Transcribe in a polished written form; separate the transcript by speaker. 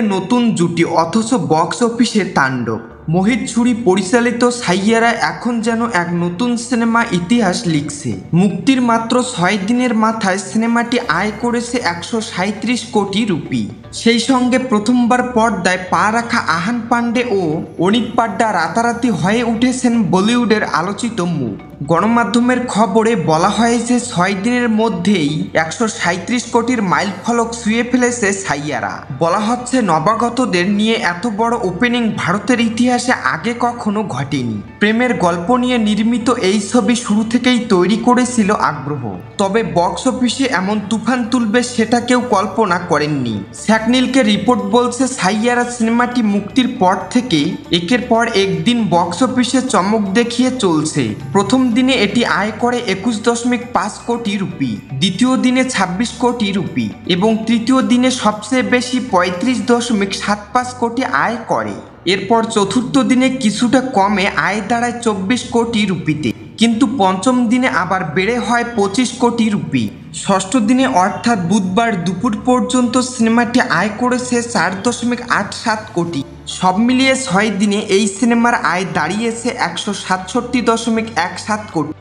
Speaker 1: বলিউডের নতুন জুটি অথচ বক্স অফিসে তাণ্ডব। মোহিত সুরি পরিচালিত সাইয়ারা এখন যেন এক নতুন সিনেমা ইতিহাস লিখছে। মুক্তির মাত্র 6 দিনের মাথায় সিনেমাটি আয় করেছে 137 কোটি রুপি। সেই সঙ্গে প্রথমবার পর্দায় পা রাখা আহান পান্ডে ও অনিক পাড্ডা রাতারাতি হয়ে উঠেছেন বলিউডের আলোচিত মুখ। গণমাধ্যমের খবরে বলা হয়েছে 6 দিনের মধ্যেই 137 কোটির মাইলফলক ছুঁয়ে ফেলেছে সাইয়ারা। বলা হচ্ছে নবাগতদের নিয়ে এত বড় ওপেনিং ভারতের ইতিহাসে আগে কখনো ঘটেনি। প্রেমের গল্প নিয়ে নির্মিত এই ছবি শুরু থেকেই তৈরি করেছিল আগ্রহ, তবে বক্স অফিসে এমন তুফান তুলবে সেটা কেউ কল্পনা করেননি। স্যাকনিলকে রিপোর্ট বলছে সাইয়ারা সিনেমাটি মুক্তির পর থেকে একের পর একদিন বক্স অফিসে চমক দেখিয়ে চলছে। প্রথম দিনে এটি আয় করে 21.5 কোটি রুপি, দ্বিতীয় দিনে 26 কোটি রুপি এবং তৃতীয় দিনে সবচেয়ে বেশি 35.75 কোটি আয় করে। এরপর চতুর্থ দিনে কিছুটা কমে আয় দাঁড়ায় 24 কোটি রুপিতে, কিন্তু পঞ্চম দিনে আবার বেড়ে হয় 25 কোটি রুপি। ষষ্ঠ দিনে অর্থাৎ বুধবার দুপুর পর্যন্ত সিনেমাটি আয় করেছে 4.87 কোটি। সব মিলিয়ে 6 দিনে এই সিনেমার আয় দাঁড়িয়েছে 167.17 কোটি।